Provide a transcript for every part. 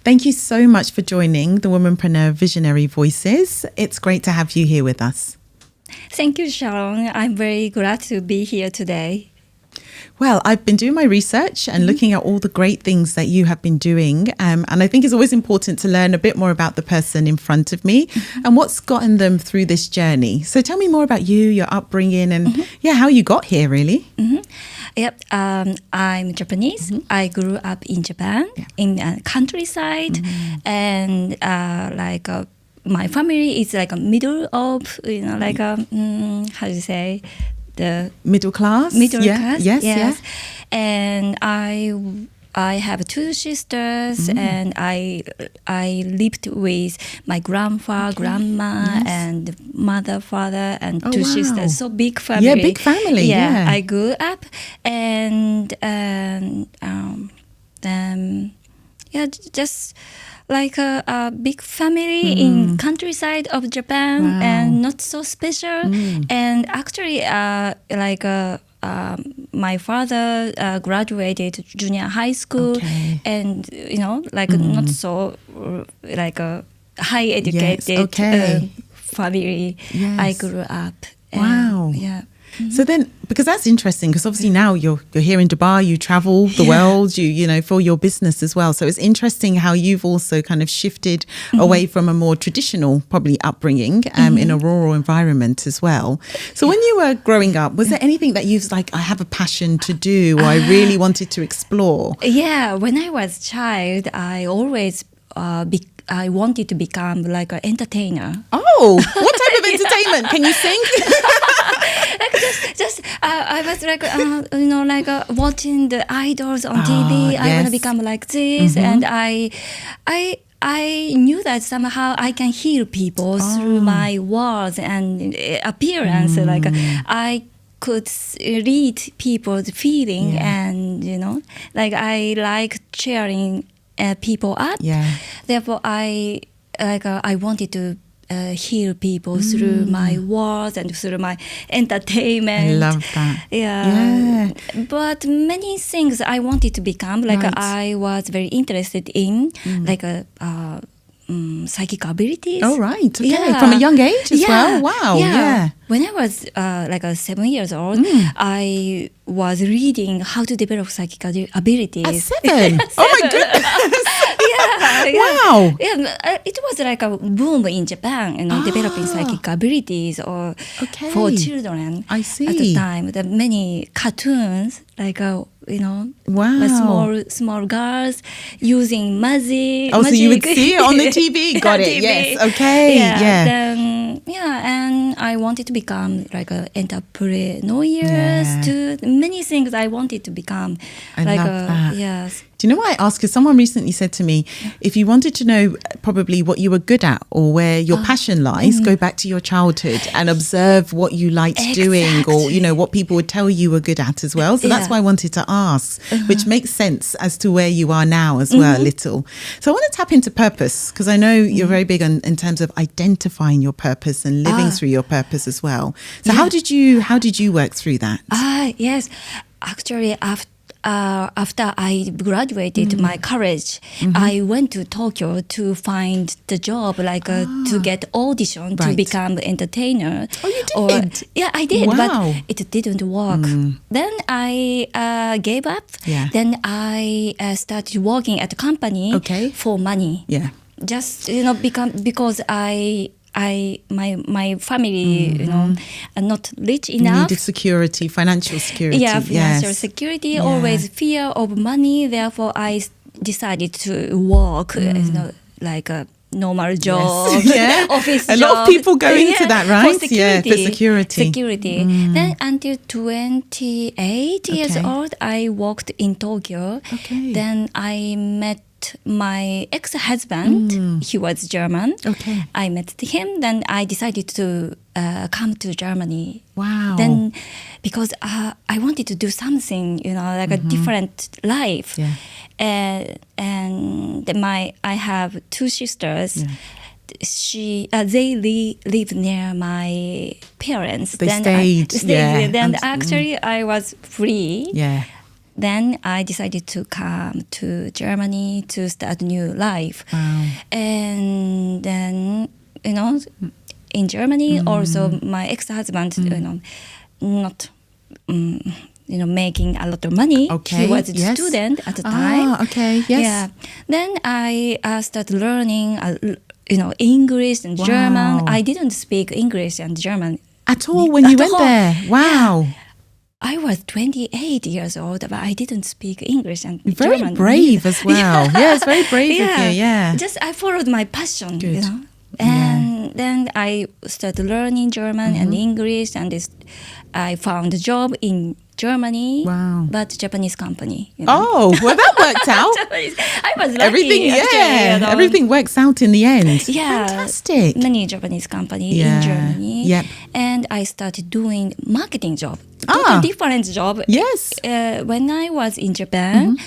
Thank you so much for joining the Womenpreneur Visionary Voices. It's great to have you here with us. Thank you, Sharon. I'm very glad to be here today. Well, I've been doing my research and looking at all the great things that you have been doing. And I think it's always important to learn a bit more about the person in front of me and what's gotten them through this journey. So tell me more about you, your upbringing, and how you got here, really. Yep, I'm Japanese. I grew up in Japan, in a countryside, and my family is like a middle of, how do you say, the middle class. Class. Yes. And I have two sisters, and I lived with my grandpa, grandma, and mother, father, and two sisters. So big family. Yeah, big family. Yeah. I grew up, and just like a big family in countryside of Japan, and not so special. And actually, my father graduated junior high school, and not so like a high educated family. Yes. I grew up. Wow. Yeah. So then, because that's interesting, because obviously now you're here in Dubai, you travel the world, you for your business as well. So it's interesting how you've also kind of shifted away from a more traditional, probably upbringing in a rural environment as well. So when you were growing up, was there anything that you've like, I have a passion to do, or I really wanted to explore? Yeah, when I was a child, I always I wanted to become like an entertainer. Oh, what type of entertainment? Can you sing? I was like watching the idols on TV. I want to become like this, and I knew that somehow I can heal people through my words and appearance. Like I could read people's feeling, and I like cheering people up. Therefore, I wanted to heal people through my words and through my entertainment. I love that. Yeah. But many things I wanted to become. I was very interested in psychic abilities. Oh, right. Okay. Yeah. From a young age as well? Wow. Yeah. When I was 7 years old, I was reading how to develop psychic abilities. At 7? Oh, my goodness. Wow. Yeah, it was like a boom in Japan, developing psychic abilities for children. I see. At the time, there many cartoons, small girls using magic. Oh, so you would see it on the TV? Got it. TV. Yes. Okay. And I wanted to become like an entrepreneur. To many things I wanted to become. I love that. Yes. Do you know why I ask? Because someone recently said to me, if you wanted to know probably what you were good at or where your passion lies, go back to your childhood and observe what you liked doing, or what people would tell you were good at as well. So that's why I wanted to ask, which makes sense as to where you are now as well, a little. So I want to tap into purpose, because I know you're very big in terms of identifying your purpose and living through your purpose as well. So how did you work through that? Yes, actually after I graduated my college, I went to Tokyo to find the job, to get audition to become entertainer. Oh, you did? Yeah, I did, but it didn't work. Then I gave up. Yeah. Then I started working at a company for money. Yeah. Just because my family, are not rich enough. You needed security, financial security. Yeah, financial security, always fear of money. Therefore, I decided to work, like a normal job, office job. A lot of people go into that, right? For security. Then until 28 years old, I worked in Tokyo. Then I met my ex-husband. He was German. I met him. Then I decided to come to Germany. Wow. Then because I wanted to do something, like a different life. Yeah. And I have two sisters. Yeah. They live near my parents. They stayed. Then actually I was free. Yeah. then I decided to come to Germany to start a new life. Wow. And then, in Germany, also my ex-husband, not, making a lot of money. Okay. He was a student at the time. Okay. Yes. Yeah. Then I started learning, English and German. I didn't speak English and German at all when you went there. Wow. Yeah. I was 28 years old, but I didn't speak English and very German. Brave as well. Yeah, it's very brave of you. Yeah. Just I followed my passion, Good. And then I started learning German and English, and I found a job in Germany, but Japanese company. Oh, well, that worked out. I was lucky. Everything, everything works out in the end. Yeah, fantastic. Many Japanese company in Germany. Yep. And I started doing marketing job. Totally different job. Yes. When I was in Japan,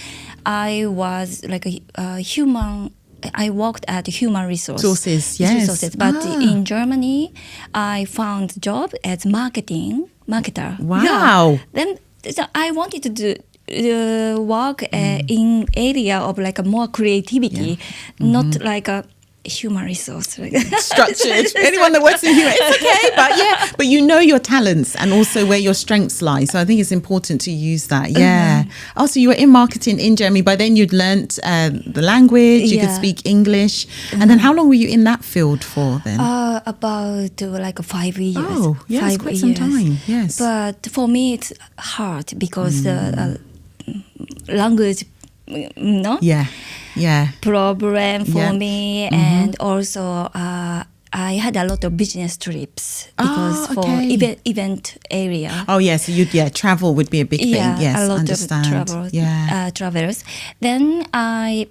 I was like a human. I worked at human resources. Yes. But in Germany, I found job as marketer. Wow. Yeah. Then I wanted to do work in area of like a more creativity, not like a human resource. Structured. Anyone that works in human, it's okay. But you know your talents and also where your strengths lie. So I think it's important to use that. Yeah. Also, you were in marketing in Germany. By then you'd learnt the language. You could speak English. And then how long were you in that field for then? About like 5 years. Oh, yes, 5 quite years. some time. Yes. But for me, it's hard because language, problem for me, and also I had a lot of business trips because for event area. Oh yes, travel would be a big thing. Yes, a lot understand. of travelers. Then I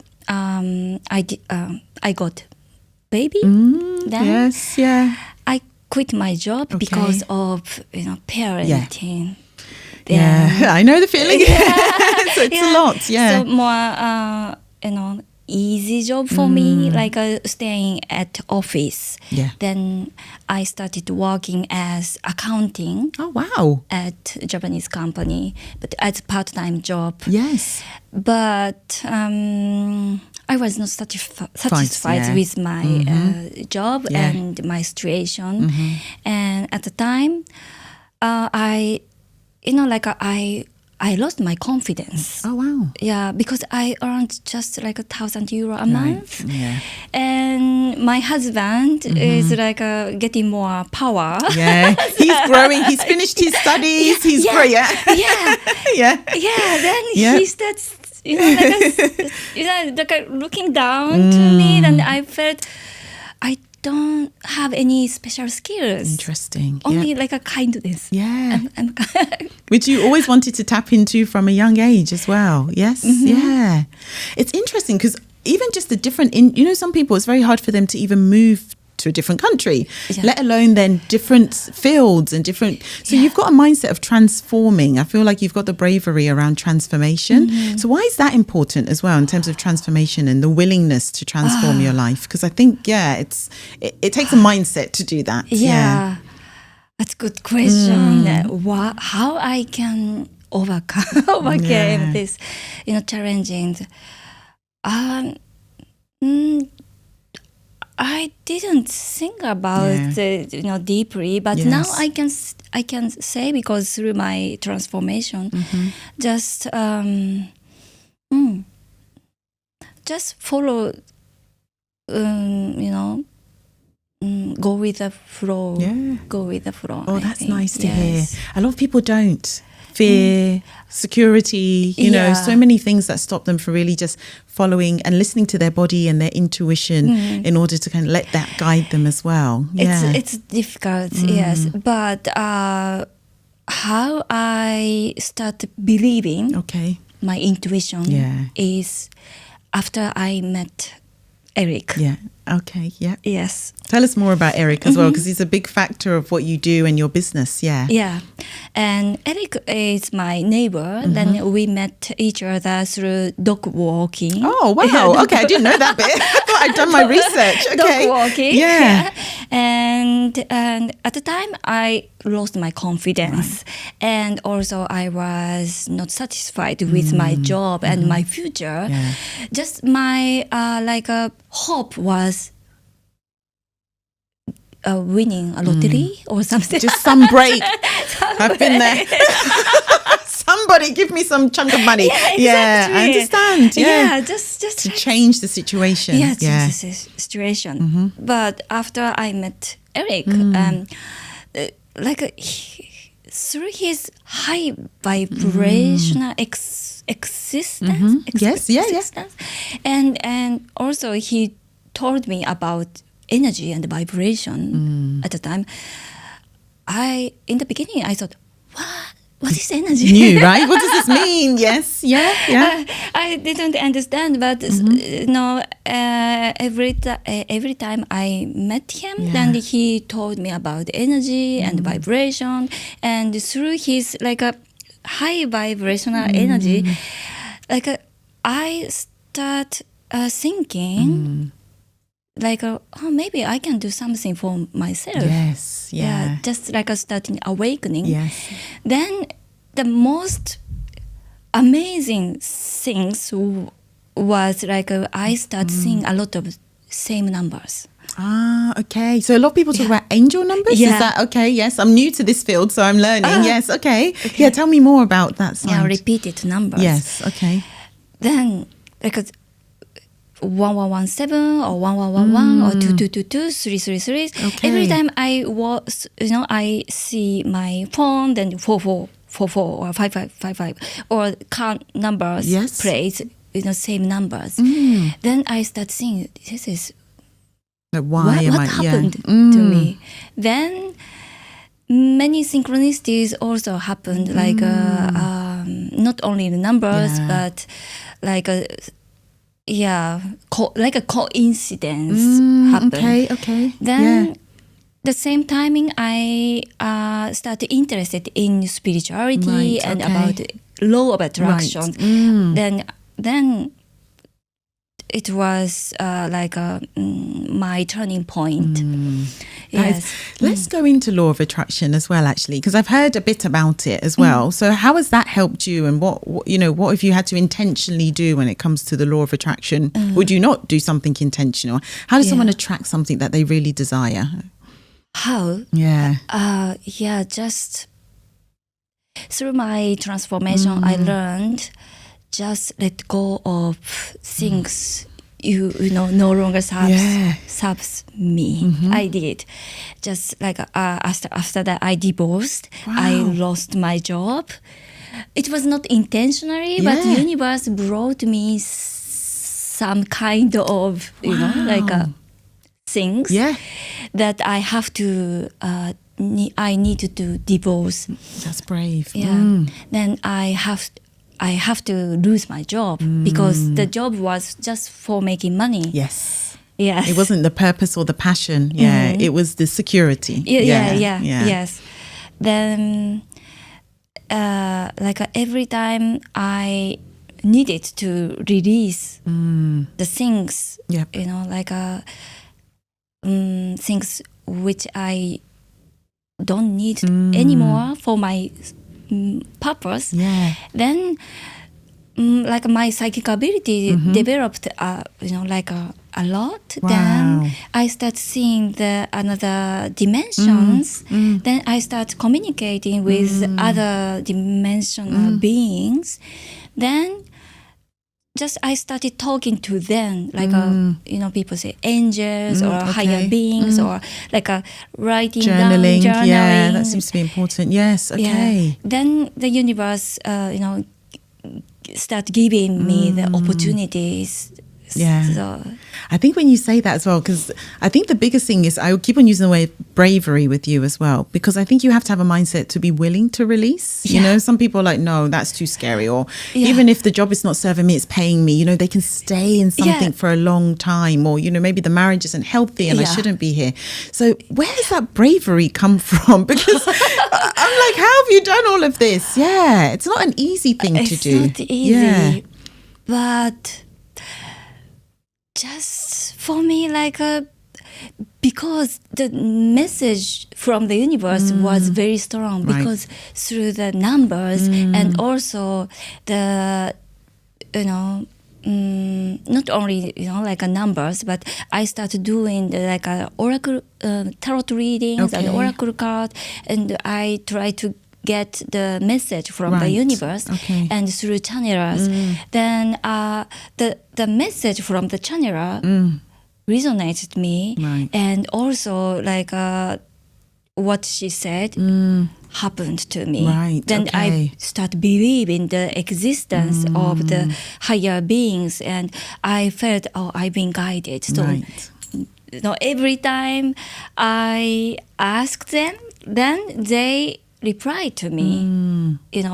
got baby. Then I quit my job because of parenting. I know the feeling. So it's a lot. Yeah. So more easy job for me, like staying at office. Yeah. Then I started working as accounting. Oh wow. At a Japanese company, but as part-time job. Yes. But I was not satisfied with my job and my situation. And at the time, I lost my confidence. Oh wow. Yeah, because I earned just like €1,000 a month. Yeah. And my husband is like getting more power. Yeah. He's growing. He's finished his studies. He's great. Yeah. Then he starts looking down to me, and I felt I don't have any special skills. Interesting. Only like a kindness. Yeah. Which you always wanted to tap into from a young age as well. Yes. Yeah. It's interesting because even just the different, some people, it's very hard for them to even move to a different country, let alone then different fields and different. So you've got a mindset of transforming. I feel like you've got the bravery around transformation. So why is that important as well in terms of transformation and the willingness to transform your life? Because I think, it takes a mindset to do that. Yeah. That's a good question. How I can overcome this, challenging. I didn't think about it, deeply, but now I can say, because through my transformation, just follow, go with the flow. Yeah. Go with the flow. Oh, that's nice to hear. A lot of people don't. Fear, security, so many things that stop them from really just following and listening to their body and their intuition in order to kind of let that guide them as well. Yeah. It's difficult, yes. But how I start believing my intuition is after I met Eric. Yeah. Okay. Yeah. Yes. Tell us more about Eric as well, because he's a big factor of what you do and your business. Yeah. Yeah. And Eric is my neighbor. Then we met each other through dog walking. Oh, wow. Okay. I didn't know that bit. I thought I'd done my research. Okay. Dog walking. Yeah. And at the time, I lost my confidence. And also, I was not satisfied with my job and my future. Just my hope was winning a lottery or something. Just some break. I've been there. Somebody give me some chunk of money. Yeah, exactly. I understand. Yeah, just to change the situation. Yeah, change the situation. But after I met Eric, through his high vibrational existence. And also he told me about energy and vibration at the time. In the beginning, I thought, what is energy? New, right? What does this mean? Yes, I didn't understand, but every time I met him, then he told me about energy and vibration, and through his high vibrational energy, I start thinking. Maybe I can do something for myself. Yes, just starting awakening. Yes. Then the most amazing things was I start seeing a lot of same numbers. Okay. So a lot of people talk about angel numbers. Yeah. Is that okay? Yes. I'm new to this field, so I'm learning. Yes. Okay. Yeah. Tell me more about that side. Yeah, repeated numbers. Yes. Okay. Then 1117 or 1111 or 2222 333. Okay. Every time I see my phone, then 4444 or 5555 or count numbers, Yes. plates, same numbers. Then I start seeing this is Why what happened to me. Then many synchronicities also happened, not only the numbers, but like a coincidence happened. Okay. Then the same timing, I started interested in spirituality and about law of attraction. Then it was my turning point. Yes. Let's go into law of attraction as well, actually, because I've heard a bit about it as well. So how has that helped you, and what if you had to intentionally do when it comes to the law of attraction? Would you not do something intentional? How does someone attract something that they really desire? How? Just through my transformation, I learned just let go of things you no longer serves me. I did. Just after that I divorced. I lost my job. It was not intentionally, but the universe brought me some kind of things that I have to I needed to divorce. That's brave. Then I have to lose my job because the job was just for making money. Yes. It wasn't the purpose or the passion. It was the security. Yes. Then every time I needed to release the things, things which I don't need anymore for my purpose. Then my psychic ability developed a lot. Then I start seeing the another dimensions. Then I start communicating with other dimensional beings. Then just I started talking to them people say angels or higher beings or writing journaling. down Yeah, that seems to be important. Yes. Okay. Then the universe start giving me the opportunities. So, I think when you say that as well, because I think the biggest thing is I keep on using the word bravery with you as well, because I think you have to have a mindset to be willing to release. Some people are like, no, that's too scary, or even if the job is not serving me, it's paying me, they can stay in something for a long time, or maybe the marriage isn't healthy and I shouldn't be here. So where does that bravery come from? Because I'm like, how have you done all of this? It's not an easy thing to do. It's not easy, but just for me, because the message from the universe was very strong, because through the numbers and also the, not only like a numbers, but I started doing like a oracle tarot readings and oracle card, and I try to get the message from the universe and through channelers. Then the message from the channeler resonated me, and also like what she said happened to me. Then I start believing the existence of the higher beings, and I felt, I've been guided. So every time I ask them, then they reply to me,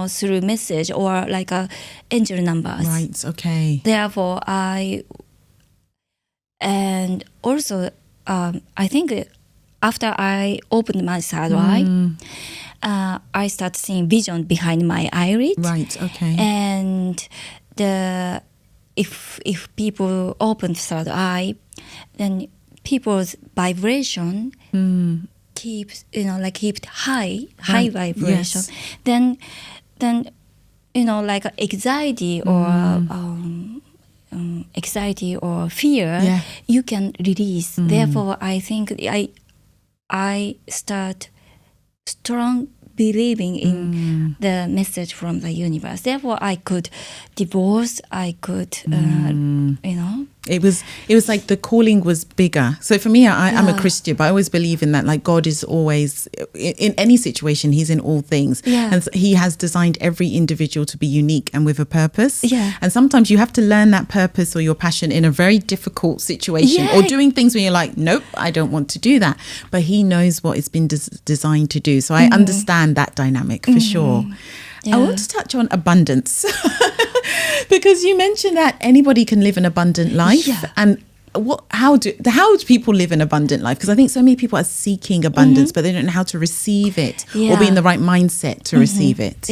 through message or like angel numbers. Therefore, and also I think after I opened my third eye, I start seeing vision behind my eyelid. And if people open third eye, then people's vibration keeps high vibration. Then like anxiety or fear, you can release. Therefore, I think I start strong believing in the message from the universe. Therefore, I could divorce. I could, It was like the calling was bigger. So for me, I'm a Christian, but I always believe in that. Like God is always in any situation. He's in all things, and He has designed every individual to be unique and with a purpose. And sometimes you have to learn that purpose or your passion in a very difficult situation, or doing things where you're like, nope, I don't want to do that. But He knows what it's been designed to do. So I understand that dynamic for sure. I want to touch on abundance. Because you mentioned that anybody can live an abundant life, and how do people live an abundant life? Because I think so many people are seeking abundance, but they don't know how to receive it or be in the right mindset to receive it.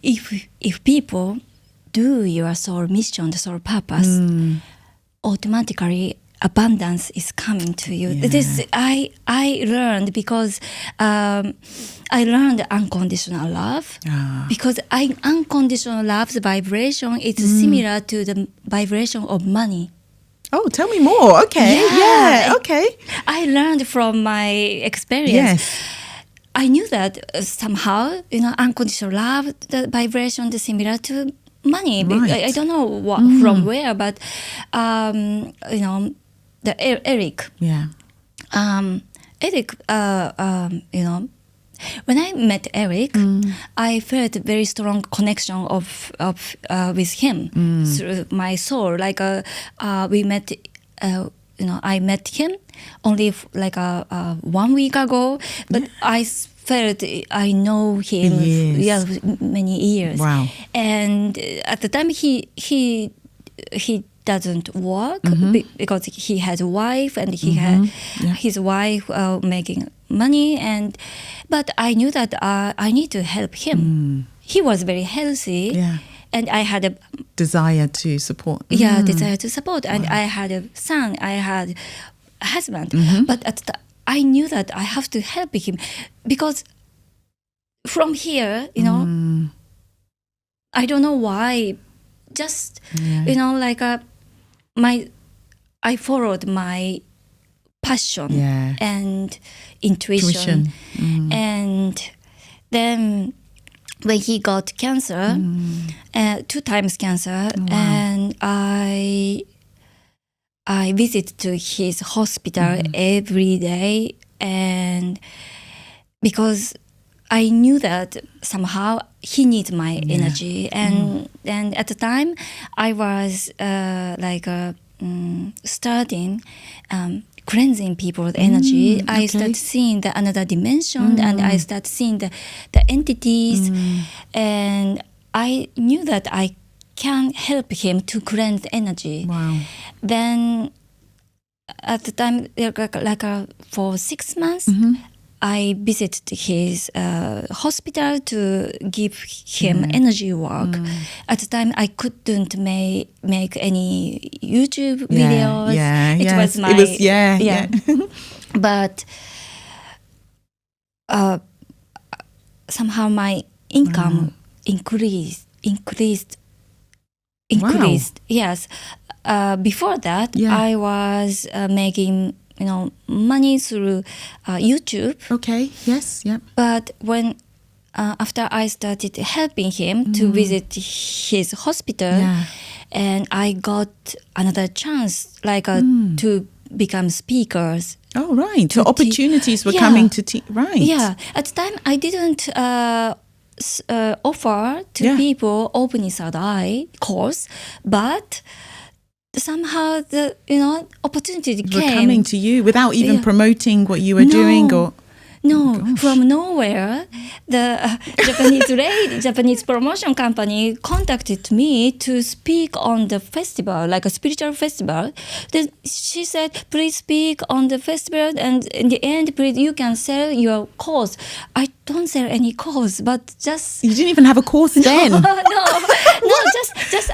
If people do your soul mission, the soul purpose, automatically abundance is coming to you. This I learned because I learned unconditional love, because unconditional love's vibration is similar to the vibration of money. Oh, tell me more. Okay. I learned from my experience. I knew that somehow, unconditional love, the vibration is similar to money. I don't know from where, but the Eric. Eric, when I met Eric, I felt a very strong connection with him through my soul. Like we met, I met him only like 1 week ago, but I felt I know him many years. And at the time he doesn't work because he has a wife, and he had his wife making money, but I knew that I need to help him. He was very healthy, and I had a desire to support. Desire to support, and I had a son, I had a husband, but I knew that I have to help him, because from here, I don't know why, just like I followed my passion and intuition. And then when he got cancer, 2 times cancer, and I visit to his hospital every day, and because I knew that somehow he needs my energy, and at the time I was starting cleansing people's energy. I started seeing the another dimension, and I started seeing the entities, and I knew that I can help him to cleanse energy. Then at the time, for 6 months, I visited his hospital to give him energy work. At the time, I couldn't make any YouTube videos. It was but somehow my income increased. Wow. Yes. Before that, Yeah. I was making money through YouTube. Okay. Yes. Yep. But when after I started helping him to visit his hospital, Yeah. and I got another chance, like to become speakers. Oh, right. So To opportunities were yeah. coming to right. Yeah, at the time I didn't offer to Yeah. people opening third eye course, but somehow the opportunity Were came. coming to you without even Yeah. promoting what you were doing, or No, from nowhere, the Japanese promotion company contacted me to speak on the festival, like a spiritual festival. Then she said, "Please speak on the festival, and in the end, please you can sell your course." I don't sell any course, but just you didn't even have a course then. no, just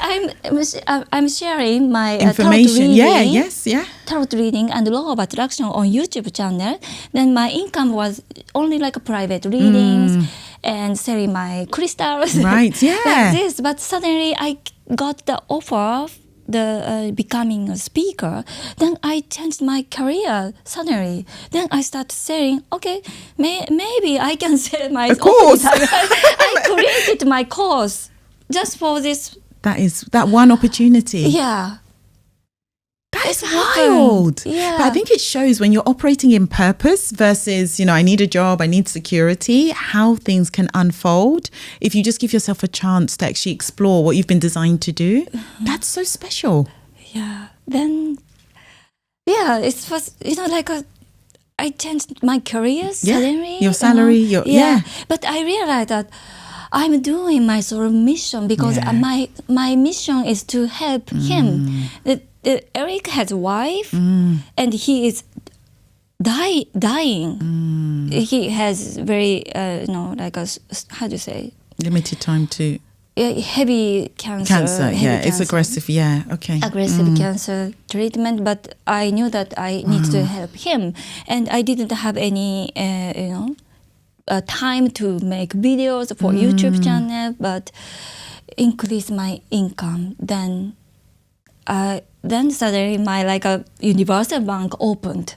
I'm sharing my Information. tarot reading. Yeah. Tarot reading and law of attraction on YouTube channel. Then my income was only like a private readings and selling my crystals. Right, yeah. Like this. But suddenly I got the offer of the becoming a speaker. Then I changed my career suddenly. Then I started saying, okay, maybe I can sell my course. I created my course just for this. That one opportunity. Yeah. That's It happened. wild. Yeah. But I think it shows when you're operating in purpose versus, I need a job, I need security, how things can unfold if you just give yourself a chance to actually explore what you've been designed to do. That's so special. Yeah. Then, it was, I changed my career suddenly. Your salary, yeah. But I realized that I'm doing my sort of mission because my mission is to help him. Eric has a wife and he is dying. He has very, how do you say? Limited time to... heavy cancer. It's aggressive. Yeah, okay. Aggressive cancer treatment, but I knew that I need to help him, and I didn't have any, time to make videos for YouTube channel, but increase my income. Then suddenly my a universal bank opened.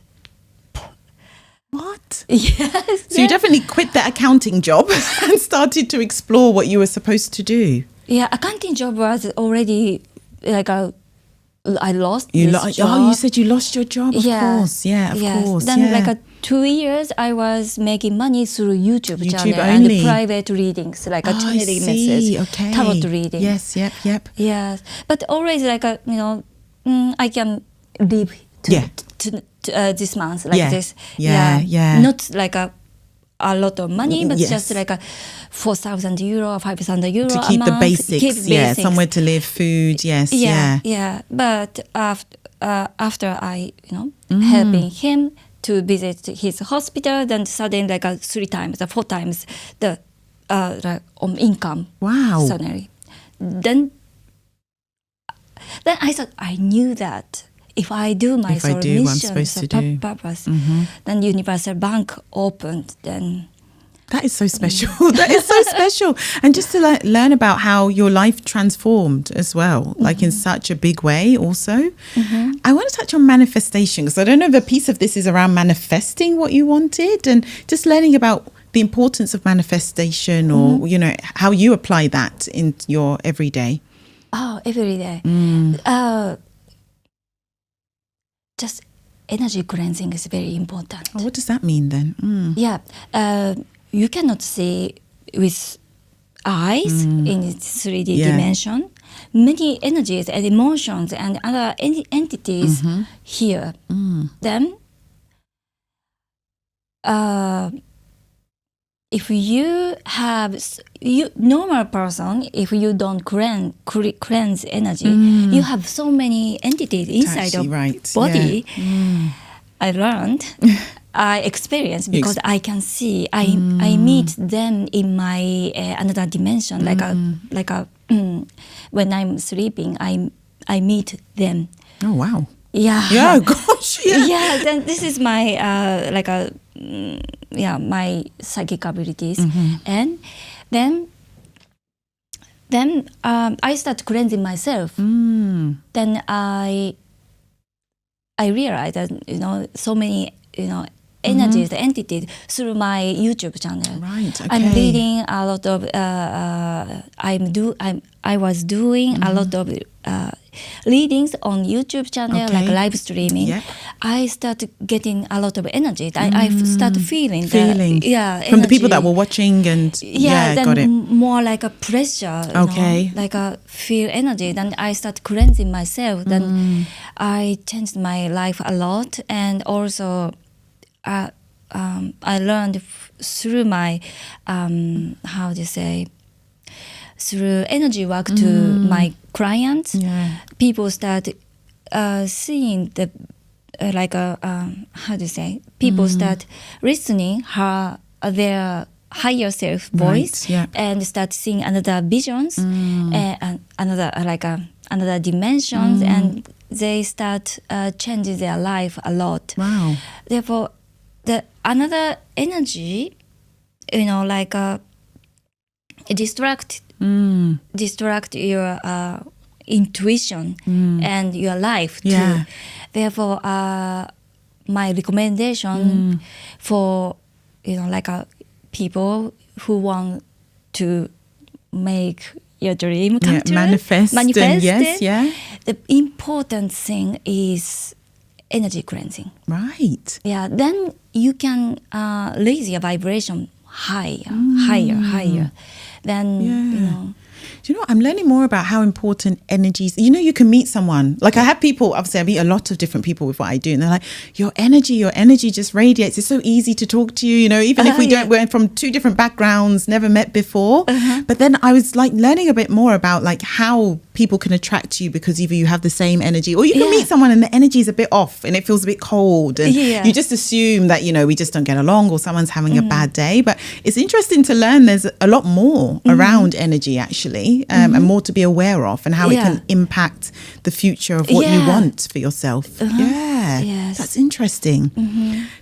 What? Yes. So you definitely quit that accounting job and started to explore what you were supposed to do. Yeah, accounting job was already I lost You this job. you said you lost your job, of course. Yeah, of course. Then 2 years I was making money through YouTube channel only. and private readings, a channeling message, okay. tarot reading. Yes, yep. Yes, but always I can live to this month this. Yeah. Not a lot of money, but just €4,000, €5,000 to keep the basics, somewhere to live, food, yeah. But after I, helping him to visit his hospital, then suddenly 3 times, 4 times the income. Wow. Suddenly, then I thought I knew that. If I do my sort of mission, purpose, then Universal Bank opened. Then that is so special. That is so special. And just to learn about how your life transformed as well, in such a big way. Also, I want to touch on manifestation because I don't know if a piece of this is around manifesting what you wanted, and just learning about the importance of manifestation, or how you apply that in your everyday. Oh, every day. Just energy cleansing is very important. Oh, what does that mean then? Yeah, you cannot see with eyes in its 3D dimension. Many energies and emotions and other entities here. Then, if you have normal person, if you don't cleanse energy, you have so many entities inside your body. Yeah. I learned, I experienced because I can see. I meet them in my another dimension, when I'm sleeping. I meet them. Oh wow. Yeah. Yeah. God. gosh. Yeah. Yeah. Then this is my my psychic abilities, and then I start cleansing myself. Then I realized that so many energies, entities through my YouTube channel. Right. Okay. I'm reading a lot of. I was doing a lot of readings on YouTube channel, like live streaming. Yep. I started getting a lot of energy. I started feeling that, from the people that were watching, and then got it. More like a pressure. Like a feel energy. Then I started cleansing myself. Then I changed my life a lot, and also. I learned through my through energy work to my clients. People start seeing the people start listening their higher self voice, and start seeing another visions and another dimensions, and they start changing their life a lot. Wow. Therefore, the another energy, distract your intuition and your life too. Therefore, my recommendation for people who want to make your dream come true, manifest it. Yeah. The important thing is energy cleansing. Right. Yeah. Then you can raise your vibration higher. Then Do you know what? I'm learning more about how important energies. You can meet someone. Like I have people, obviously I meet a lot of different people with what I do, and they're like, your energy just radiates. It's so easy to talk to you, even if we're from two different backgrounds, never met before. But then I was like learning a bit more about like how people can attract you, because either you have the same energy, or you can meet someone and the energy is a bit off and it feels a bit cold, and you just assume that, we just don't get along, or someone's having a bad day. But it's interesting to learn there's a lot more around energy actually. And more to be aware of, and how it can impact the future of what you want for yourself. Yes. That's interesting.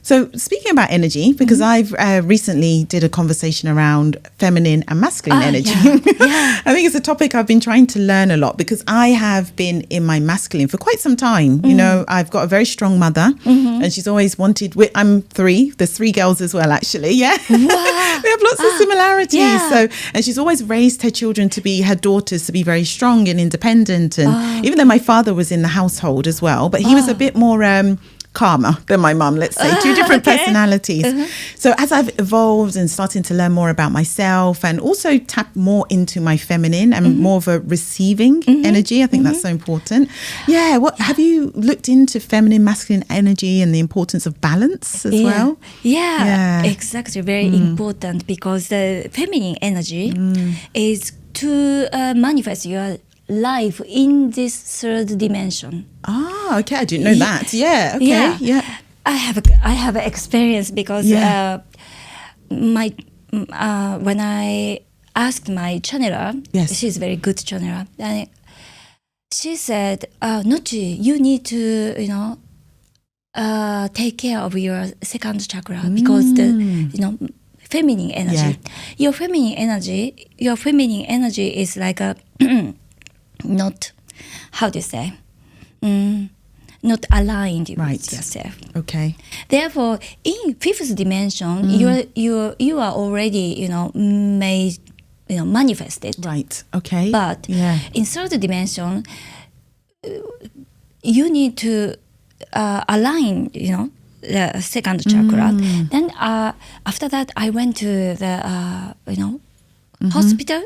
So speaking about energy, because I've recently did a conversation around feminine and masculine energy. I think it's a topic I've been trying to learn a lot, because I have been in my masculine for quite some time. I've got a very strong mother, and she's always wanted. I'm three. There's three girls as well, actually. Yeah, wow. We have lots of similarities. So, and she's always raised her children to be, her daughters to be very strong and independent, and even though my father was in the household as well, but he was a bit more calmer than my mum, let's say. Two different personalities. So as I've evolved and starting to learn more about myself, and also tap more into my feminine and more of a receiving energy, I think that's so important. What have you looked into feminine, masculine energy and the importance of balance as well? Exactly. Very important, because the feminine energy is to manifest your life in this third dimension. Okay, I didn't know that. I have experience, because when I asked my channeler, she's a very good channeler, and she said, Nocci, you need to take care of your second chakra, because the feminine energy. Your feminine energy is like a not, how do you say, not aligned with yourself. Okay. Therefore, in fifth dimension, you are already made, manifested. Right. Okay. But in third dimension, you need to align, the second chakra. Then after that, I went to the hospital,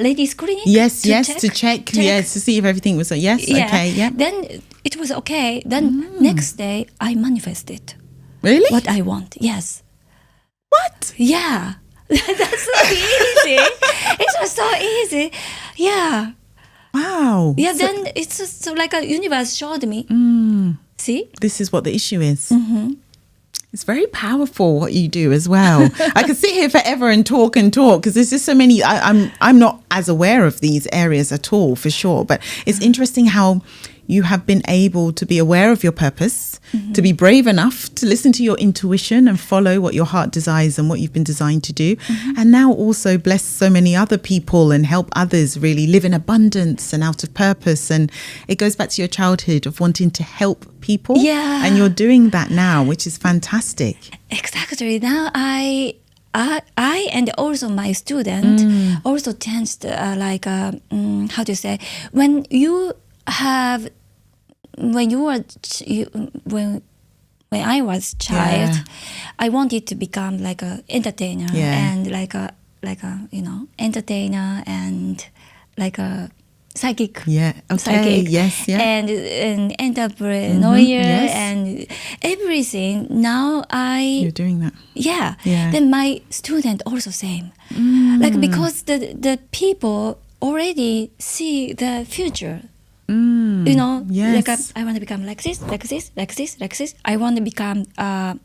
ladies' clinic. To check. To see if everything was okay. Then it was okay. Then next day I manifested. Really? What I want. Yes. What? Yeah. That's so easy. It was so easy. Yeah. Wow. Yeah. Then it's just so like a universe showed me. See? This is what the issue is. It's very powerful what you do as well. I could sit here forever and talk because there's just so many. I'm not as aware of these areas at all, for sure. But it's interesting how you have been able to be aware of your purpose, to be brave enough to listen to your intuition and follow what your heart desires and what you've been designed to do. And now also bless so many other people and help others really live in abundance and out of purpose. And it goes back to your childhood of wanting to help people. Yeah. And you're doing that now, which is fantastic. Exactly. Now I and also my student also changed how to say, when I was child, I wanted to become like a entertainer and like a entertainer and like a psychic. Yeah. Okay. Psychic. Yes. Yeah. And an entrepreneur and everything. Now you're doing that. Yeah. Then my student also same. Like, because the people already see the future. You know, yes. like I want to become like this, like this, like this, like this. I want to become. I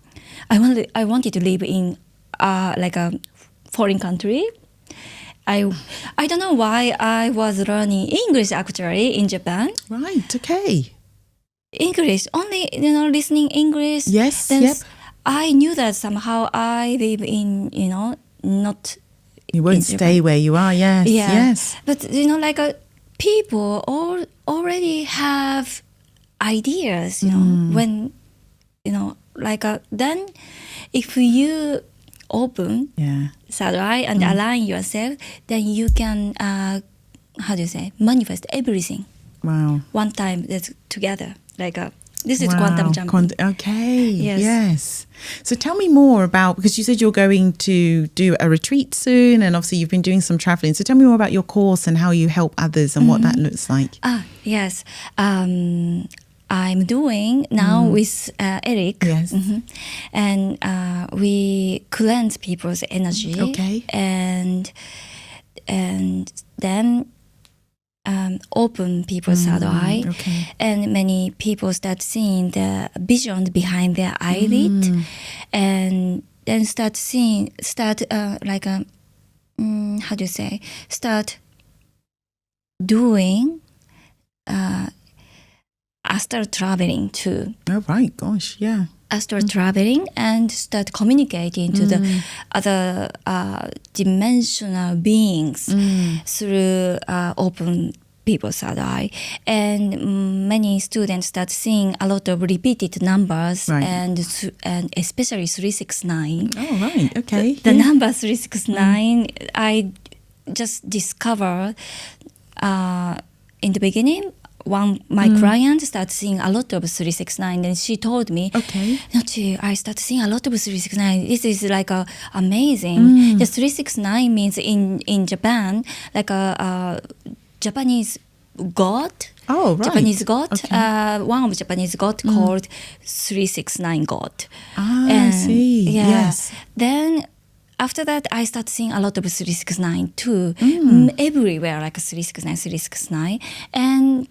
wanted to live in like a foreign country. I don't know why I was learning English actually in Japan. Right. Okay. English only, listening English. Yes. Then Yep. I knew that somehow I live in not. You won't stay where you are. Yes. Yeah. Yes. But like people already have ideas. When then if you open third eye and align yourself, then you can manifest everything. Wow. One time that's together. Like this is quantum jumping. Okay. Yes. Yes. So tell me more about, because you said you're going to do a retreat soon, and obviously you've been doing some traveling. So tell me more about your course and how you help others and what that looks like. Yes. I'm doing now with Eric. Yes. And we cleanse people's energy. Okay. And then open people's third eye. Okay. And many people start seeing the vision behind their eyelid. And then start doing astral traveling too. Oh, right. Gosh. Yeah. Astral traveling and start communicating to the other dimensional beings through open people's third eye. And many students start seeing a lot of repeated numbers, and especially 369. Oh, right. Okay. The number 369, I just discovered in the beginning. My client started seeing a lot of 369, and she told me, Nocci, I started seeing a lot of 369. This is like amazing. The 369 means in Japan, like a Japanese god. Oh, right. Japanese god. Okay. One of Japanese god called 369 god. I see. Yeah. Yes. Then after that, I started seeing a lot of 369 too. Everywhere, like 369, 369. And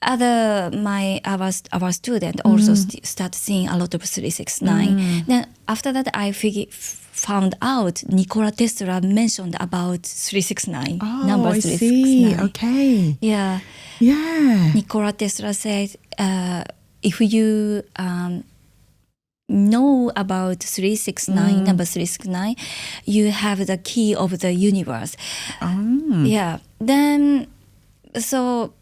our student also start seeing a lot of 369. Then after that, I found out Nikola Tesla mentioned about 369. Number 369. See. Okay. Yeah. Yeah. Nikola Tesla said, if you know about 369, number 369, you have the key of the universe. Yeah. Then, so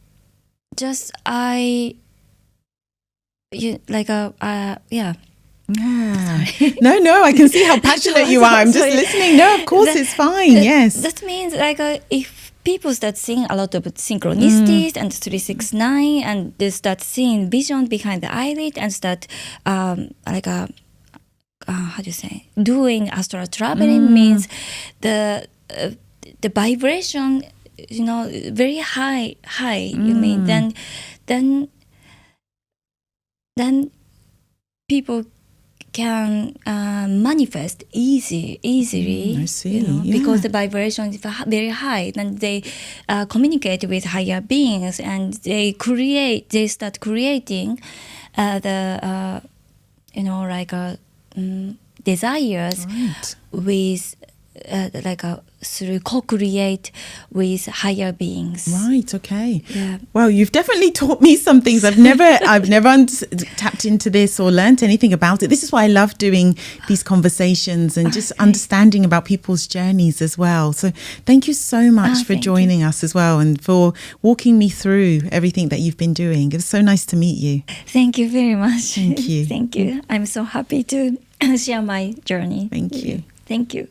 just yeah. Yeah. No, I can see how passionate you are. I'm just listening. No, of course, it's fine. Yes. That means if people start seeing a lot of synchronicities and 369, and they start seeing vision behind the eyelid and start doing astral traveling, means the vibration, very high. You mean then people can manifest easily. I see. Because the vibration is very high. Then they communicate with higher beings, and they start creating desires with through co-create with higher beings. Right. Okay. Yeah. Well, you've definitely taught me some things. I've never tapped into this or learned anything about it. This is why I love doing these conversations and just understanding about people's journeys as well. So thank you so much for joining us as well and for walking me through everything that you've been doing. It was so nice to meet you. Thank you very much. Thank you. Thank you. I'm so happy to share my journey. Thank you. Thank you.